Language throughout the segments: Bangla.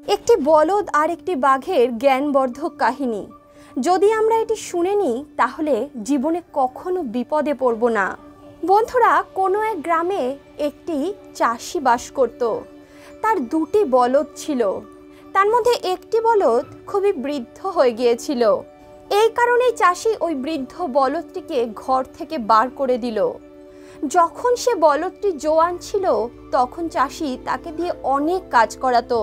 একটি বলদ আর একটি বাঘের জ্ঞানবর্ধক কাহিনী। যদি আমরা এটি শুনে নিই তাহলে জীবনে কখনো বিপদে পড়ব না। বন্ধুরা, কোনো এক গ্রামে একটি চাষি বাস করত। তার দুটি বলদ ছিল। তার মধ্যে একটি বলদ খুবই বৃদ্ধ হয়ে গিয়েছিল। এই কারণেই চাষি ওই বৃদ্ধ বলদটিকে ঘর থেকে বার করে দিল। যখন সে বলদটি জোয়ান ছিল তখন চাষি তাকে দিয়ে অনেক কাজ করাতো।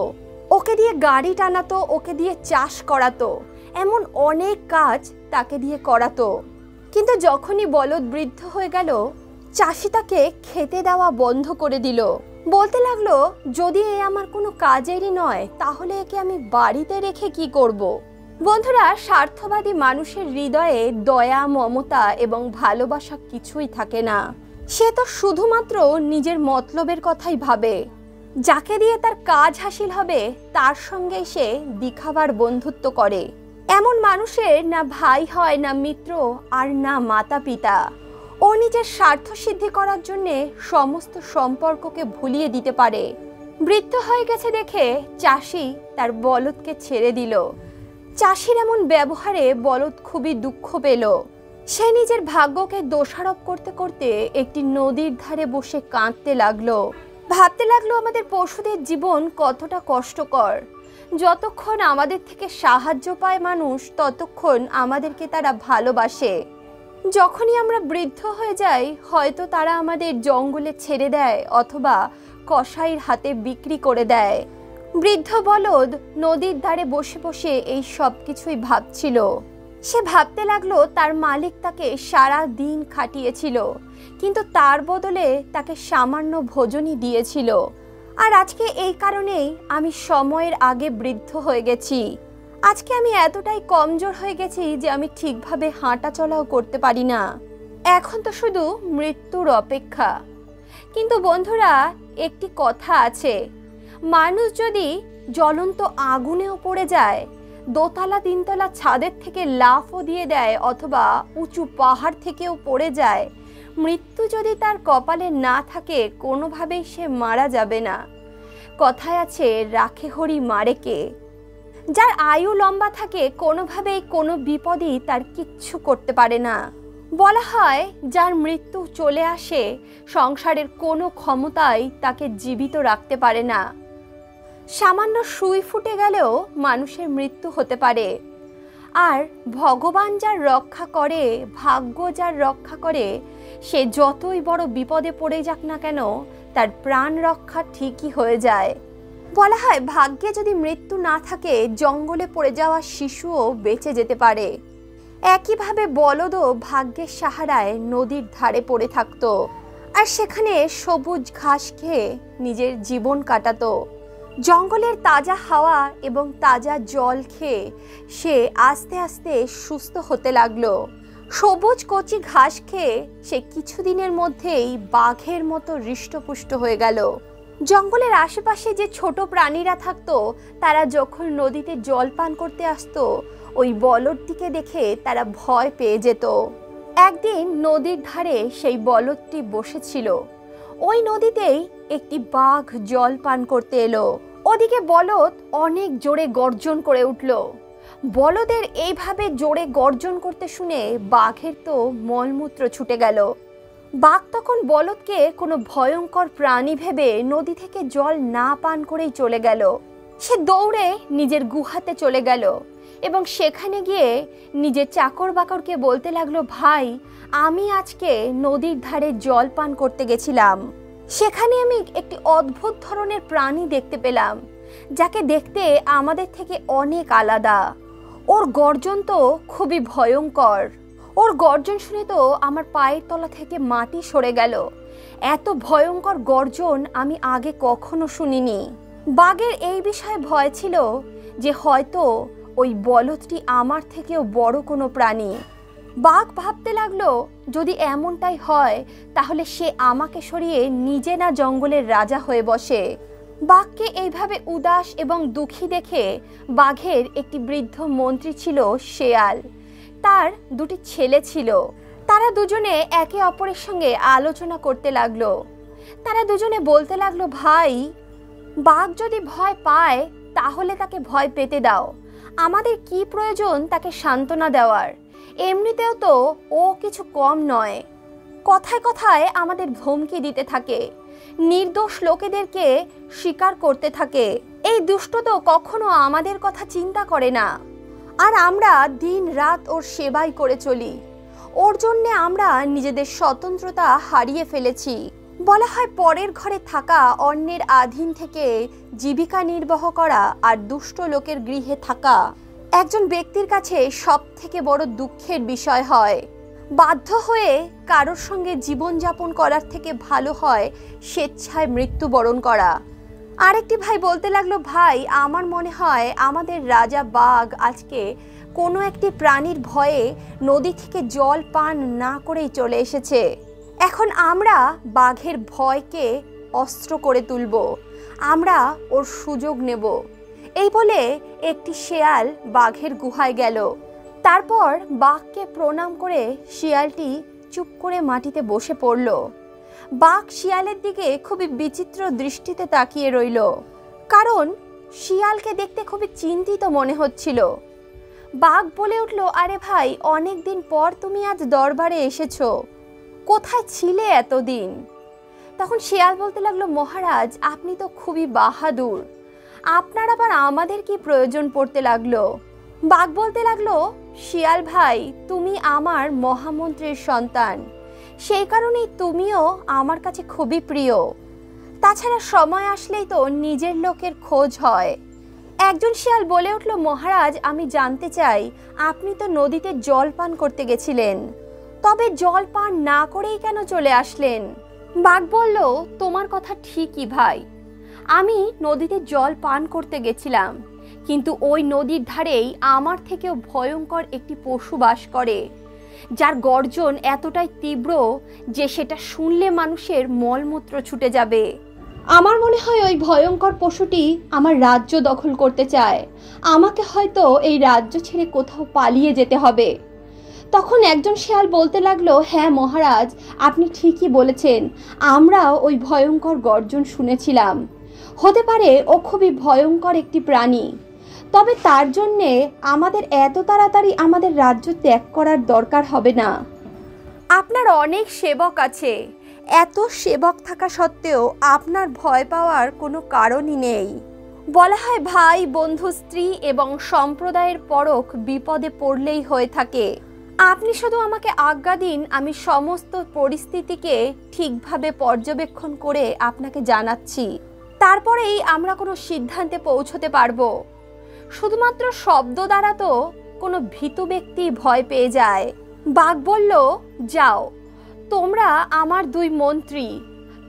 ওকে দিয়ে গাড়ি টানাতো, ওকে দিয়ে চাষ করাতো, এমন অনেক কাজ তাকে দিয়ে করাতো। কিন্তু যখনই বলদ বৃদ্ধ হয়ে গেল, চাষি তাকে খেতে দেওয়া বন্ধ করে দিল। বলতে লাগলো, যদি এ আমার কোনো কাজেরই নয় তাহলে একে আমি বাড়িতে রেখে কি করব। বন্ধুরা, স্বার্থবাদী মানুষের হৃদয়ে দয়া, মমতা এবং ভালোবাসা কিছুই থাকে না। সে তো শুধুমাত্র নিজের মতলবের কথাই ভাবে। যাকে দিয়ে তার কাজ হাসিল হবে তার সঙ্গে সে দিখাবার বন্ধুত্ব করে। এমন মানুষের না ভাই হয়, না মিত্র, আর না মাতা পিতা। ও নিজের স্বার্থ সিদ্ধি করার জন্যে সমস্ত সম্পর্ককে ভুলিয়ে দিতে পারে। বৃদ্ধ হয়ে গেছে দেখে চাষি তার বলদকে ছেড়ে দিল। চাষির এমন ব্যবহারে বলদ খুবই দুঃখ পেল। সে নিজের ভাগ্যকে দোষারোপ করতে করতে একটি নদীর ধারে বসে কাঁদতে লাগলো। ভাবতে লাগলো, আমাদের পশুদের জীবন কতটা কষ্টকর। যতক্ষণ আমাদের থেকে সাহায্য পায় মানুষ, ততক্ষণ আমাদেরকে তারা ভালোবাসে। যখনই আমরা বৃদ্ধ হয়ে যাই, হয়তো তারা আমাদের জঙ্গলে ছেড়ে দেয় অথবা কসাইয়ের হাতে বিক্রি করে দেয়। বৃদ্ধ বলদ নদীর ধারে বসে বসে এই সব কিছুই ভাবছিল। সে ভাবতে লাগলো, তার মালিক তাকে সারা দিন খাটিয়েছিল, কিন্তু তার বদলে তাকে সামান্য ভোজনই দিয়েছিল। আর আজকে এই কারণেই আমি সময়ের আগে বৃদ্ধ হয়ে গেছি। আজকে আমি এতটাই কমজোর হয়ে গেছি যে আমি ঠিকভাবে হাঁটা চলাও করতে পারি না। এখন তো শুধু মৃত্যুর অপেক্ষা। কিন্তু বন্ধুরা, একটি কথা আছে, মানুষ যদি জ্বলন্ত আগুনেও পড়ে যায়, দোতলা তিনতলা ছাদের থেকে লাফও দিয়ে দেয় অথবা উঁচু পাহাড় থেকেও পড়ে যায়, মৃত্যু যদি তার কপালে না থাকে কোনোভাবেই সে মারা যাবে না। কথায় আছে, রাখে হরি মারে কে। যার আয়ু লম্বা থাকে কোনোভাবেই কোনো বিপদই তার কিচ্ছু করতে পারে না। বলা হয়, যার মৃত্যু চলে আসে সংসারের কোনো ক্ষমতাই তাকে জীবিত রাখতে পারে না। সামান্য সুই ফুটে গেলেও মানুষের মৃত্যু হতে পারে। আর ভগবান যার রক্ষা করে, ভাগ্য যার রক্ষা করে, সে যতই বড় বিপদে পড়ে যাক না কেন, তার প্রাণ রক্ষা ঠিকই হয়ে যায়। বলা হয়, ভাগ্যে যদি মৃত্যু না থাকে জঙ্গলে পড়ে যাওয়া শিশুও বেঁচে যেতে পারে। একইভাবে বলদও ভাগ্যের সাহারায় নদীর ধারে পড়ে থাকতো, আর সেখানে সবুজ ঘাস খেয়ে নিজের জীবন কাটাতো। জঙ্গলের তাজা হাওয়া এবং তাজা জল খেয়ে সে আস্তে আস্তে সুস্থ হতে লাগলো। সবুজ কচি ঘাস খেয়ে সে কিছুদিনের মধ্যেই বাঘের মতো হৃষ্টপুষ্ট হয়ে গেল। জঙ্গলের আশেপাশে যে ছোট প্রাণীরা থাকতো, তারা যখন নদীতে জল পান করতে আসতো, ওই বলদটিকে দেখে তারা ভয় পেয়ে যেত। একদিন নদীর ধারে সেই বলদটি বসেছিল। ওই নদীতেই একটি বাঘ জল পান করতে এলো। ওদিকে বলদ অনেক জোরে গর্জন করে উঠল। বলদের এইভাবে জোরে গর্জন করতে শুনে বাঘের তো মলমূত্র ছুটে গেল। বাঘ তখন বলদকে কোনো ভয়ঙ্কর প্রাণী ভেবে নদী থেকে জল না পান করেই চলে গেল। সে দৌড়ে নিজের গুহাতে চলে গেল এবং সেখানে গিয়ে নিজের চাকর বাকরকে বলতে লাগলো, ভাই, আমি আজকে নদীর ধারে জল পান করতে গেছিলাম। সেখানে আমি একটি অদ্ভুত ধরনের প্রাণী দেখতে পেলাম, যাকে দেখতে আমাদের থেকে অনেক আলাদা। ওর গর্জন তো খুবই ভয়ঙ্কর। ওর গর্জন শুনে তো আমার পায়ের তলা থেকে মাটি সরে গেল। এত ভয়ঙ্কর গর্জন আমি আগে কখনো শুনিনি। বাঘের এই বিষয়ে ভয় ছিল যে হয়তো ওই বলদটি আমার থেকেও বড় কোনো প্রাণী। বাঘ ভাবতে লাগলো, যদি এমনটাই হয় তাহলে সে আমাকে সরিয়ে নিজে না জঙ্গলের রাজা হয়ে বসে। বাঘকে এইভাবে উদাস এবং দুঃখী দেখে বাঘের একটি বৃদ্ধ মন্ত্রী ছিল, শেয়াল। তার দুটি ছেলে ছিল। তারা দুজনে একে অপরের সঙ্গে আলোচনা করতে লাগলো। তারা দুজনে বলতে লাগলো, ভাই, বাঘ যদি ভয় পায় তাহলে তাকে ভয় পেতে দাও। আমাদের কি প্রয়োজন তাকে সান্ত্বনা দেওয়ার? এমনিতেও তো ও কিছু কম নয়। কথায় কথায় আমাদের ধমকি দিতে থাকে, নির্দোষ লোকেদেরকে স্বীকার করতে থাকে। এই দুষ্ট তো কখনো আমাদের কথা চিন্তা করে না, আর আমরা দিন রাত ওর সেবাই করে চলি। ওর জন্যে আমরা নিজেদের স্বতন্ত্রতা হারিয়ে ফেলেছি। বলা হয় পরের ঘরে থাকা, অন্যের আধীন থেকে জীবিকা নির্বাহ করা আর দুষ্ট লোকের গৃহে থাকা একজন ব্যক্তির কাছে সব থেকে বড় দুঃখের বিষয় হয়। বাধ্য হয়ে কারোর সঙ্গে জীবনযাপন করার থেকে ভালো হয় স্বেচ্ছায় মৃত্যুবরণ করা। আরেকটি ভাই বলতে লাগলো, ভাই আমার মনে হয় আমাদের রাজা বাঘ আজকে কোনো একটি প্রাণীর ভয়ে নদী থেকে জল পান না করেই চলে এসেছে। এখন আমরা বাঘের ভয়কে অস্ত্র করে তুলব, আমরা ওর সুযোগ নেব। এই বলে একটি শেয়াল বাঘের গুহায় গেল। তারপর বাঘকে প্রণাম করে শিয়ালটি চুপ করে মাটিতে বসে পড়ল। বাঘ শিয়ালের দিকে খুবই বিচিত্র দৃষ্টিতে তাকিয়ে রইল, কারণ শিয়ালকে দেখতে খুবই চিন্তিত মনে হচ্ছিল। বাঘ বলে উঠল, আরে ভাই, অনেক দিন পর তুমি আজ দরবারে এসেছো, কোথায় ছিলে এতদিন? তখন শিয়াল বলতে লাগলো, মহারাজ আপনি তো খুবই বাহাদুর, আপনার আবার আমাদের কি প্রয়োজন পড়তে লাগলো? বাঘ বলতে লাগলো, শিয়াল ভাই, তুমি আমার মহামন্ত্রীর সন্তান, সেই কারণেই তুমিও আমার কাছে খুবই প্রিয়। তাছাড়া সময় আসলেই তো নিজের লোকের খোঁজ হয়। একজন শিয়াল বলে উঠল, মহারাজ আমি জানতে চাই, আপনি তো নদীতে জল পান করতে গেছিলেন, তবে জল পান না করেই কেন চলে আসলেন? বাঘ বলল, তোমার কথা ঠিকই ভাই, আমি নদীতে জল পান করতে গেছিলাম, কিন্তু ওই নদীর ধারেই আমার থেকেও ভয়ঙ্কর একটি পশু বাস করে, যার গর্জন এতটাই তীব্র যে সেটা শুনলে মানুষের মলমূত্র ছুটে যাবে। আমার মনে হয় ওই ভয়ঙ্কর পশুটি আমার রাজ্য দখল করতে চায়, আমাকে হয়তো এই রাজ্য ছেড়ে কোথাও পালিয়ে যেতে হবে। তখন একজন শেয়াল বলতে লাগলো, হ্যাঁ মহারাজ, আপনি ঠিকই বলেছেন, আমরাও ওই ভয়ঙ্কর গর্জন শুনেছিলাম। হতে পারে ও খুবই ভয়ঙ্কর একটি প্রাণী, তবে তার জন্যে আমাদের এত তাড়াতাড়ি আমাদের রাজ্য ত্যাগ করার দরকার হবে না। আপনার অনেক সেবক আছে, এত সেবক থাকা সত্ত্বেও আপনার ভয় পাওয়ার কোনো কারণই নেই। বলা হয় ভাই, বন্ধু, স্ত্রী এবং সম্প্রদায়ের পরখ বিপদে পড়লেই হয়ে থাকে। আপনি শুধু আমাকে আজ্ঞা দিন, আমি সমস্ত পরিস্থিতিকে ঠিকভাবে পর্যবেক্ষণ করে আপনাকে জানাচ্ছি, তারপরেই আমরা কোনো সিদ্ধান্তে পৌঁছতে পারবো। শুধুমাত্র শব্দ দ্বারা তো কোনো ভীতু ব্যক্তি ভয় পেয়ে যায়। বাঘ বলল, যাও, তোমরা আমার দুই মন্ত্রী,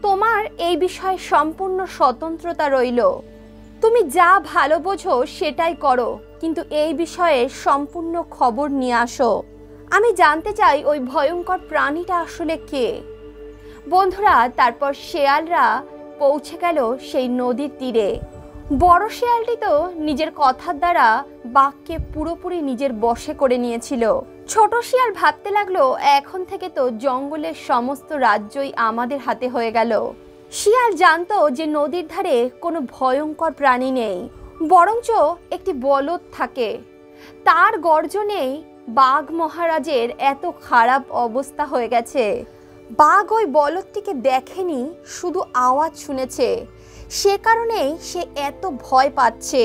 তোমার এই বিষয়ে সম্পূর্ণ স্বতন্ত্রতা রইল, তুমি যা ভালো বোঝো সেটাই করো, কিন্তু এই বিষয়ে সম্পূর্ণ খবর নিয়ে আসো। আমি জানতে চাই ওই ভয়ঙ্কর প্রাণীটা আসলে কে। বন্ধুরা, তারপর শেয়ালরা পৌঁছে গেল সেই নদীর তীরে। বড় শেয়ালটি তো নিজের কথার দ্বারা বাঘকে পুরোপুরি নিজের বশে করে নিয়েছিল। ছোট শিয়াল ভাবতে লাগলো, এখন থেকে তো জঙ্গলের সমস্ত রাজ্যই আমাদের হাতে হয়ে গেল। শিয়াল জানতো যে নদীর ধারে কোনো ভয়ঙ্কর প্রাণী নেই, বরঞ্চ একটি বলদ থাকে। তার গর্জনেই বাঘ মহারাজের এত খারাপ অবস্থা হয়ে গেছে। বাঘ ওই বলদটিকে দেখেনি, শুধু আওয়াজ শুনেছে, সে কারণেই সে এত ভয় পাচ্ছে।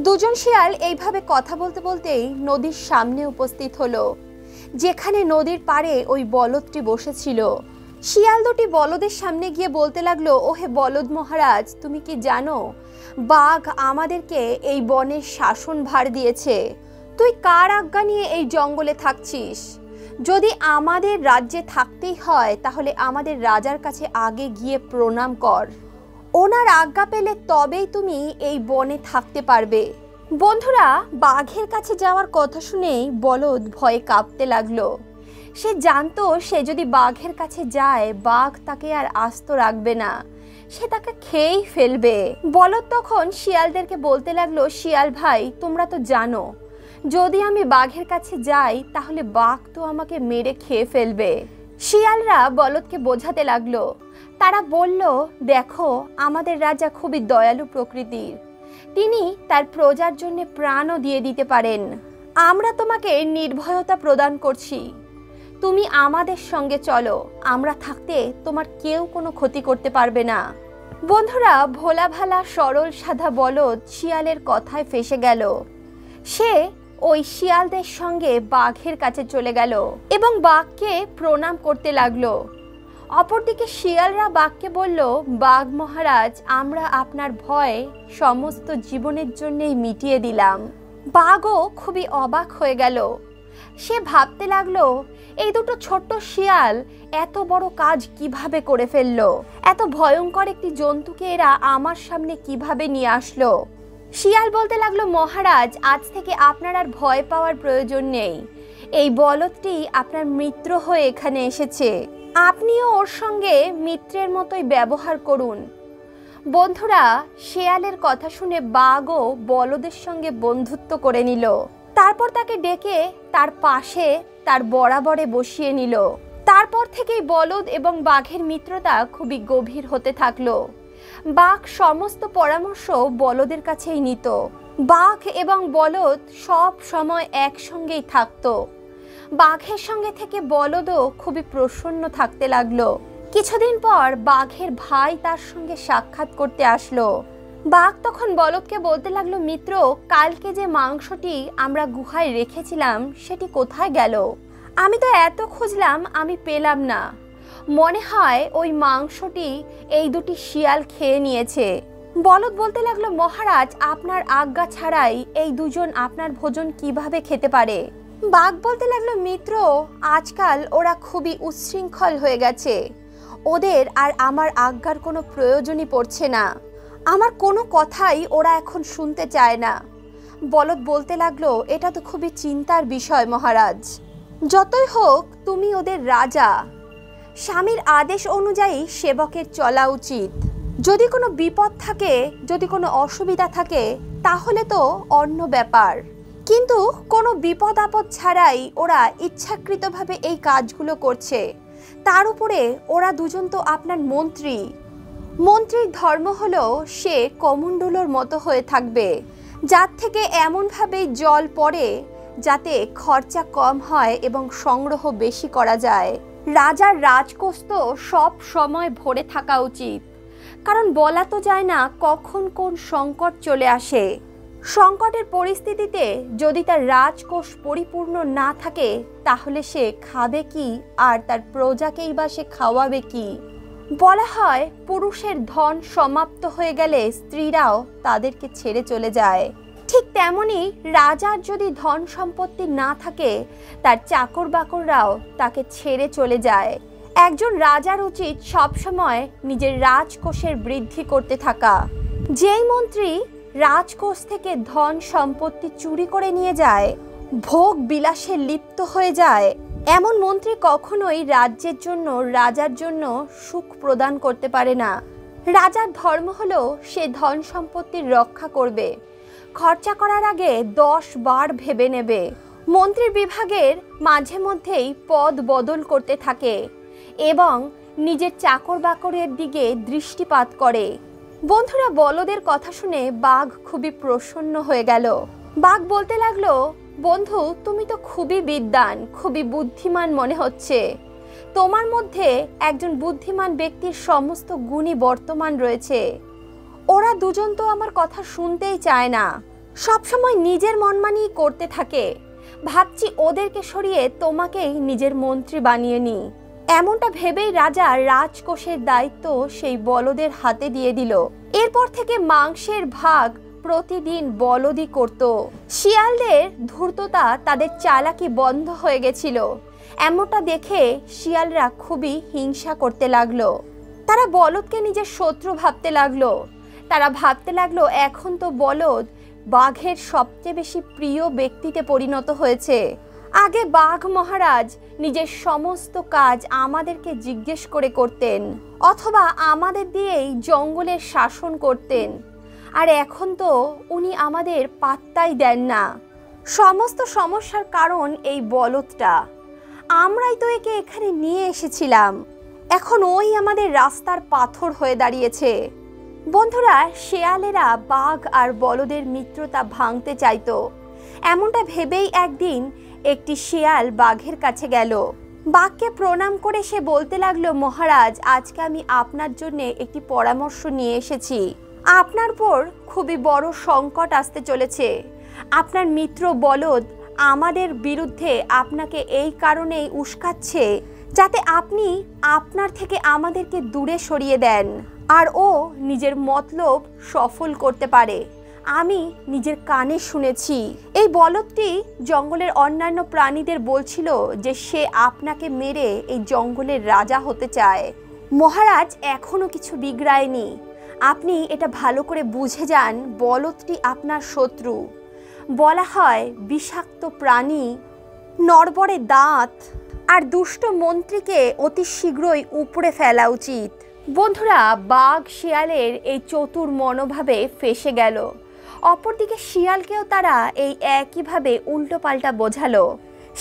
দুজন শিয়াল এইভাবে কথা বলতে বলতেই নদীর সামনে উপস্থিত হলো, যেখানে নদীর পাড়ে ওই বলদটি বসেছিল। শিয়াল দুটি বলদের সামনে গিয়ে বলতে লাগলো, ওহে বলদ মহারাজ, তুমি কি জানো বাঘ আমাদেরকে এই বনের শাসন ভার দিয়েছে? তুই কার আজ্ঞা নিয়ে এই জঙ্গলে থাকছিস? যদি আমাদের রাজ্যে থাকতেই হয় তাহলে আমাদের রাজার কাছে আগে গিয়ে প্রণাম কর, ওনার আজ্ঞা পেলে তবেই তুমি এই বনে থাকতে পারবে। বন্ধুরা, বাঘের কাছে যাওয়ার কথা শুনেই বলদ ভয়ে কাঁপতে লাগলো। সে জানতো সে যদি বাঘের কাছে যায় বাঘ তাকে আর আস্ত রাখবে না, সে তাকে খেয়েই ফেলবে। বলদ তখন শিয়ালদেরকে বলতে লাগলো, শিয়াল ভাই, তোমরা তো জানো যদি আমি বাঘের কাছে যাই তাহলে বাঘ তো আমাকে মেরে খেয়ে ফেলবে। শিয়ালরা বলদকে বোঝাতে লাগলো। তারা বলল, দেখো আমাদের রাজা খুবই দয়ালু প্রকৃতির, তিনি তার প্রজার জন্য প্রাণও দিয়ে দিতে পারেন। আমরা তোমাকে নির্ভয়তা প্রদান করছি, তুমি আমাদের সঙ্গে চলো, আমরা থাকতে তোমার কেউ কোনো ক্ষতি করতে পারবে না। বন্ধুরা, ভোলা ভালা সরল সাদা বলদ শিয়ালের কথায় ফেঁসে গেল। সে ওই শিয়ালদের সঙ্গে বাঘের কাছে চলে গেল এবং বাঘকে প্রণাম করতে লাগলো। অপরদিকে শিয়ালরা বাঘকে বলল, বাঘ মহারাজ, আমরা আপনার ভয় সমস্ত জীবনের জন্যই মিটিয়ে দিলাম। বাঘও খুবই অবাক হয়ে গেল। সে ভাবতে লাগলো, এই দুটো ছোট্ট শিয়াল এত বড় কাজ কিভাবে করে ফেললো, এত ভয়ঙ্কর একটি জন্তুকে এরা আমার সামনে কিভাবে নিয়ে আসলো। শিয়াল বলতে লাগলো, মহারাজ, আজ থেকে আপনার আর ভয় পাওয়ার প্রয়োজন নেই। এই বলদটি আপনার মিত্র হয়ে এখানে এসেছে, আপনিও ওর সঙ্গে মিত্রের মতোই ব্যবহার করুন। বন্ধুরা, শিয়ালের কথা শুনে বাঘও বলদের সঙ্গে বন্ধুত্ব করে নিল। তারপর তাকে ডেকে তার পাশে তার বরাবরে বসিয়ে নিল। তারপর থেকেই বলদ এবং বাঘের মিত্রতা খুবই গভীর হতে থাকলো। বাঘ সমস্ত পরামর্শ বলদের কাছেই নিত। বাঘ এবং বলদ সব সময় একসঙ্গেই থাকতো। বাঘের সঙ্গে থেকে বলদও খুবই প্রসন্ন থাকতে লাগলো। কিছুদিন পর বাঘের ভাই তার সঙ্গে সাক্ষাৎ করতে আসলো। বাঘ তখন বলদকে বলতে লাগলো, মিত্র, কালকে যে মাংসটি আমরা গুহায় রেখেছিলাম সেটি কোথায় গেল? আমি তো এত খুঁজলাম, আমি পেলাম না। মনে হয় ওই মাংসটি এই দুটি শিয়াল খেয়ে নিয়েছে। বলদ বলতে লাগলো, মহারাজ, আপনার আজ্ঞা ছাড়াই এই দুজন আপনার ভোজন কিভাবে খেতে পারে? বাঘ বলতে লাগলো, মিত্র, আজকাল ওরা খুবই উচ্ছৃঙ্খল হয়ে গেছে। ওদের আর আমার আজ্ঞার কোনো প্রয়োজনই পড়ছে না। আমার কোনো কথাই ওরা এখন শুনতে চায় না। বলদ বলতে লাগলো, এটা তো খুবই চিন্তার বিষয় মহারাজ। যতই হোক, তুমি ওদের রাজা, স্বামীর আদেশ অনুযায়ী সেবকের চলা উচিত। যদি কোনো বিপদ থাকে, যদি কোনো অসুবিধা থাকে, তাহলে তো অন্য ব্যাপার, কিন্তু কোনো বিপদ আপদ ছাড়াই ওরা ইচ্ছাকৃতভাবে এই কাজগুলো করছে। তার উপরে ওরা দুজন তো আপনার মন্ত্রী। মন্ত্রীর ধর্ম হলো সে কমণ্ডলুর মতো হয়ে থাকবে, যার থেকে এমনভাবে জল পড়ে যাতে খরচা কম হয় এবং সংগ্রহ বেশি করা যায়। রাজার রাজকোষ তো সব সময় ভরে থাকা উচিত, কারণ বলা তো যায় না কখন কোন সংকট চলে আসে। সংকটের পরিস্থিতিতে যদি তার রাজকোষ পরিপূর্ণ না থাকে, তাহলে সে খাবে কি আর তার প্রজাকেই বা সে খাওয়াবে কি? বলা হয়, পুরুষের ধন সমাপ্ত হয়ে গেলে স্ত্রীরাও তাদেরকে ছেড়ে চলে যায়। ঠিক তেমনি রাজার যদি ধন সম্পত্তি না থাকে, তার চাকর বাকররাও তাকে ছেড়ে চলে যায়। একজন রাজার উচিত সবসময় নিজের রাজকোষের বৃদ্ধি করতে থাকা। যেই মন্ত্রী রাজকোষ থেকে ধন সম্পত্তি চুরি করে নিয়ে যায়, ভোগ বিলাসে লিপ্ত হয়ে যায়, এমন মন্ত্রী কখনোই রাজ্যের জন্য, রাজার জন্য সুখ প্রদান করতে পারে না। রাজার ধর্ম হলো সে ধন সম্পত্তির রক্ষা করবে, খরচা করার আগে 10 বার ভেবে নেবে। মন্ত্রী বিভাগের মাঝে মধ্যেই পদ বদল করতে থাকে এবং নিজের চাকর বাকরের দিকে দৃষ্টিপাত করে। বন্ধুরা, বলদের কথা শুনে বাঘ খুবই প্রসন্ন হয়ে গেল। বাঘ বলতে লাগলো, বন্ধু, তুমি তো খুবই বিদ্বান, খুবই বুদ্ধিমান মনে হচ্ছে। তোমার মধ্যে একজন বুদ্ধিমান ব্যক্তির সমস্ত গুণই বর্তমান রয়েছে। ওরা দুজন তো আমার কথা শুনতেই চায় না, সবসময় নিজের মনমানি করতে থাকে। ভাবছি ওদেরকে সরিয়ে তোমাকেই নিজের মন্ত্রী বানিয়ে নি। এমনটা ভেবেই রাজা রাজকোষের দায়িত্ব সেই বলদের হাতে দিয়ে দিল। এরপর থেকে মাংসের ভাগ প্রতিদিন বলদই করত। শিয়ালদের ধূর্ততা, তাদের চালাকি বন্ধ হয়ে গেছিল। এমনটা দেখে শিয়ালরা খুবই হিংসা করতে লাগলো। তারা বলদকে নিজের শত্রু ভাবতে লাগলো। তারা ভাবতে লাগলো, এখন তো বলদ বাঘের সবচেয়ে বেশি প্রিয় ব্যক্তিতে পরিণত হয়েছে। আগে বাঘ মহারাজ নিজের সমস্ত কাজ আমাদেরকে জিজ্ঞেস করে করতেন, অথবা আমাদের দিয়েই জঙ্গলের শাসন করতেন, আর এখন তো উনি আমাদের পাত্তাই দেন না। সমস্ত সমস্যার কারণ এই বলদটা। আমরাই তো একে এখানে নিয়ে এসেছিলাম, এখন ওই আমাদের রাস্তার পাথর হয়ে দাঁড়িয়েছে। বন্ধুরা, শেয়ালেরা বাঘ আর বলদের মিত্রতা ভাঙতে চাইতো। এমনটা ভেবেই একদিন একটি শেয়াল বাঘের কাছে গেল। বাঘকে প্রণাম করে সে বলতে লাগলো, মহারাজ, আজকে আমি আপনার জন্য একটি পরামর্শ নিয়ে এসেছি। আপনার পর খুবই বড় সংকট আসতে চলেছে। আপনার মিত্র বলদ আমাদের বিরুদ্ধে আপনাকে এই কারণেই উস্কাচ্ছে যাতে আপনি আপনার থেকে আমাদেরকে দূরে সরিয়ে দেন আর ও নিজের মতলব সফল করতে পারে। আমি নিজের কানে শুনেছি এই বলদটি জঙ্গলের অন্যান্য প্রাণীদের বলছিল যে সে আপনাকে মেরে এই জঙ্গলের রাজা হতে চায়। মহারাজ, এখনো কিছু বিগড়ায়নি। আপনি এটা ভালো করে বুঝে যান, বলদটি আপনার শত্রু। বলা হয় বিষাক্ত প্রাণী, নড়বড়ে দাঁত আর দুষ্ট মন্ত্রীকে অতি শীঘ্রই উপড়ে ফেলা উচিত। বন্ধুরা, বাঘ শিয়ালের এই চতুর মনোভাবে ফেঁসে গেল। অপরদিকে শিয়ালকেও তারা এই একইভাবে উল্টোপাল্টা বোঝালো।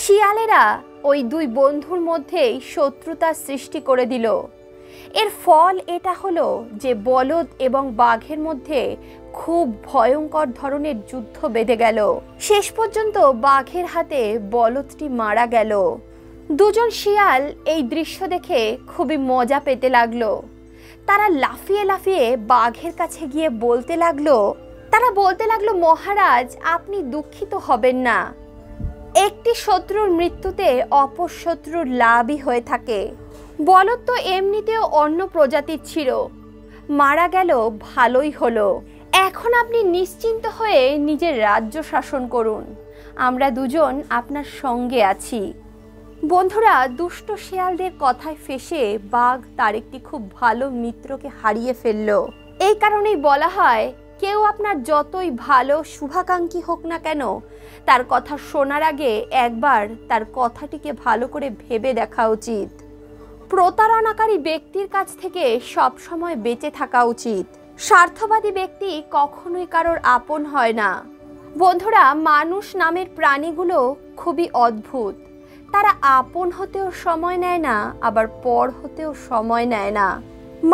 শিয়ালেরা ওই দুই বন্ধুর মধ্যেই শত্রুতার সৃষ্টি করে দিল। এর ফল এটা হলো যে বলদ এবং বাঘের মধ্যে খুব ভয়ঙ্কর ধরনের যুদ্ধ বেঁধে গেল। শেষ পর্যন্ত বাঘের হাতে বলদটি মারা গেল। দুজন শিয়াল এই দৃশ্য দেখে খুবই মজা পেতে লাগলো। তারা লাফিয়ে লাফিয়ে বাঘের কাছে গিয়ে বলতে লাগলো, মহারাজ, আপনি দুঃখিত হবেন না। একটি শত্রুর মৃত্যুতে অপর শত্রুর লাভই হয়ে থাকে। বলদ তো এমনিতেও অন্য প্রজাতির ছিল, মারা গেল, ভালোই হলো। এখন আপনি নিশ্চিন্ত হয়ে নিজের রাজ্য শাসন করুন। আমরা দুজন আপনার সঙ্গে আছি। বন্ধুরা, দুষ্ট শেয়ালদের কথায় ফেঁসে বাঘ তার একটি খুব ভালো মিত্রকে হারিয়ে ফেলল। এই কারণেই বলা হয়, কেউ আপনার যতই ভালো শুভাকাঙ্ক্ষী হোক না কেন, তার কথা শোনার আগে একবার তার কথাটিকে ভালো করে ভেবে দেখা উচিত। প্রতারণাকারী ব্যক্তির কাছ থেকে সবসময় বেঁচে থাকা উচিত। স্বার্থবাদী ব্যক্তি কখনোই কারোর আপন হয় না। বন্ধুরা, মানুষ নামের প্রাণীগুলো খুবই অদ্ভুত। তারা আপন হতেও সময় নেয় না, আবার পর হতেও সময় নেয় না।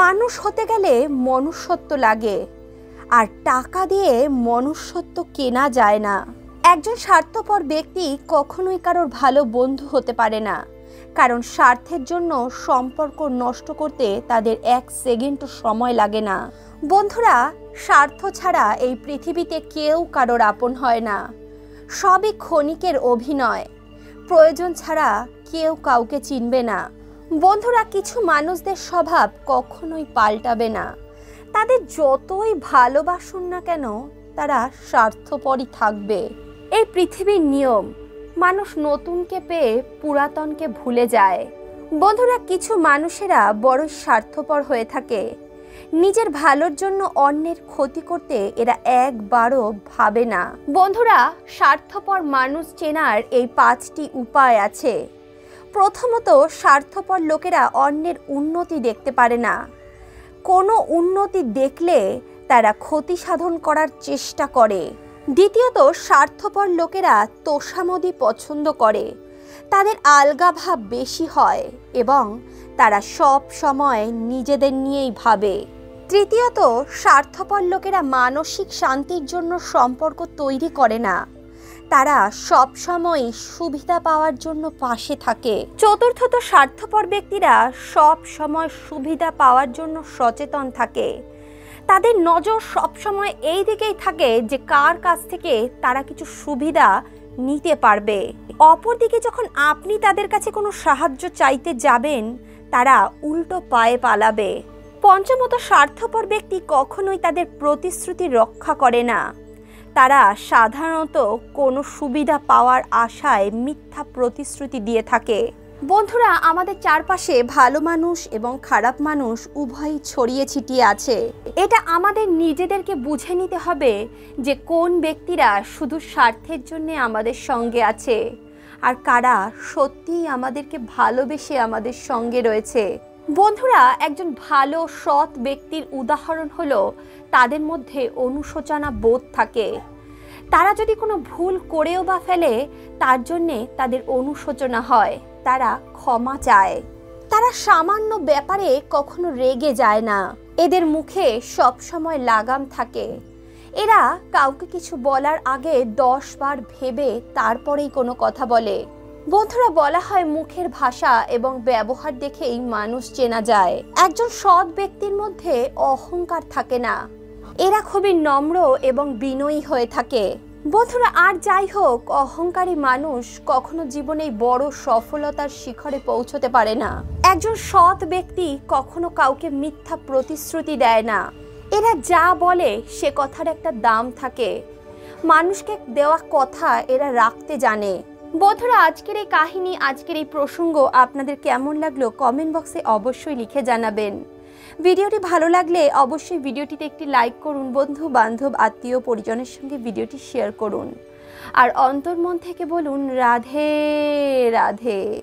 মানুষ হতে গেলে মনুষ্যত্ব লাগে, আর টাকা দিয়ে মনুষ্যত্ব কেনা যায় না। একজন স্বার্থপর ব্যক্তি কখনোই কারোর ভালো বন্ধু হতে পারে না, কারণ স্বার্থের জন্য সম্পর্ক নষ্ট করতে তাদের এক সেকেন্ডও সময় লাগে না। বন্ধুরা, স্বার্থ ছাড়া এই পৃথিবীতে কেউ কারোর আপন হয় না। সবই ক্ষণিকের অভিনয়। প্রয়োজন ছাড়া কেউ কাউকে চিনবে না। বন্ধুরা, কিছু মানুষদের স্বভাব কখনোই পাল্টাবে না। তাদের যতই ভালোবাসুন না কেন, তারা স্বার্থপরই থাকবে। এই পৃথিবীর নিয়ম, মানুষ নতুনকে পেয়ে পুরাতনকে ভুলে যায়। বন্ধুরা, কিছু মানুষেরা বড় স্বার্থপর হয়ে থাকে। নিজের ভালোর জন্য অন্যের ক্ষতি করতে এরা একবারও ভাবে না। বন্ধুরা, স্বার্থপর মানুষ চেনার এই 5টি উপায় আছে। প্রথমত, স্বার্থপর লোকেরা অন্যের উন্নতি দেখতে পারে না। কোনো উন্নতি দেখলে তারা ক্ষতি সাধন করার চেষ্টা করে। দ্বিতীয়ত, স্বার্থপর লোকেরা তোষামোদি পছন্দ করে। তাদের আলগাভাব বেশি হয় এবং তারা সব সময় নিজেদের নিয়েই ভাবে। তৃতীয়ত, স্বার্থপর লোকেরা মানসিক শান্তির জন্য সম্পর্ক তৈরি করে না। তারা সব সময় সুবিধা পাওয়ার জন্য পাশে থাকে। চতুর্থত, স্বার্থপর ব্যক্তিরা সব সময় সুবিধা পাওয়ার জন্য সচেতন থাকে। তাদের নজর সবসময় এই দিকেই থাকে যে কার কাছ থেকে তারা কিছু সুবিধা নিতে পারবে। অপরদিকে যখন আপনি তাদের কাছে কোনো সাহায্য চাইতে যাবেন, তারা উল্টো পায়ে পালাবে। পঞ্চমত, স্বার্থপর ব্যক্তি কখনোই তাদের প্রতিশ্রুতি রক্ষা করে না। তারা সাধারণত কোনো সুবিধা পাওয়ার আশায় মিথ্যা প্রতিশ্রুতি দিয়ে থাকে। বন্ধুরা, আমাদের চারপাশে ভালো মানুষ এবং খারাপ মানুষ উভয়ই ছড়িয়ে ছিটিয়ে আছে। এটা আমাদের নিজেদেরকে বুঝে নিতে হবে যে কোন ব্যক্তিরা শুধু স্বার্থের জন্য আমাদের সঙ্গে আছে আর কারা সত্যিই আমাদেরকে ভালোবেসে আমাদের সঙ্গে রয়েছে। বন্ধুরা, একজন ভালো সৎ ব্যক্তির উদাহরণ হলো তাদের মধ্যে অনুশোচনা বোধ থাকে। তারা যদি কোনো ভুল করেও বা ফেলে, তার জন্যে তাদের অনুশোচনা হয়। তারা ক্ষমা চায়। তারা সামান্য ব্যাপারে কখনো রেগে যায় না। এদের মুখে সব সময় লাগাম থাকে। এরা কাউকে কিছু বলার আগে 10 বার ভেবে তারপরেই কোনো কথা বলে। বন্ধুরা, বলা হয় মুখের ভাষা এবং ব্যবহার দেখেই মানুষ চেনা যায়। একজন সৎ ব্যক্তির মধ্যে অহংকার থাকে না। এরা খুবই নম্র এবং বিনয়ী হয়ে থাকে। বন্ধুরা, আর যাই হোক, অহংকারী মানুষ কখনো জীবনে বড় সফলতার শিখরে পৌঁছতে পারে না। একজন সৎ ব্যক্তি কখনো কাউকে মিথ্যা প্রতিশ্রুতি দেয় না। এরা যা বলে সে কথার একটা দাম থাকে। মানুষকে দেওয়া কথা এরা রাখতে জানে। বন্ধুরা, আজকের এই কাহিনী, আজকের এই প্রসঙ্গ আপনাদের কেমন লাগলো কমেন্ট বক্সে অবশ্যই লিখে জানাবেন। ভিডিওটি ভালো লাগলে অবশ্যই ভিডিওটিতে একটি লাইক করুন। বন্ধু বান্ধব আত্মীয় পরিজনের সঙ্গে ভিডিওটি শেয়ার করুন। আর অন্তর্মন থেকে বলুন রাধে রাধে।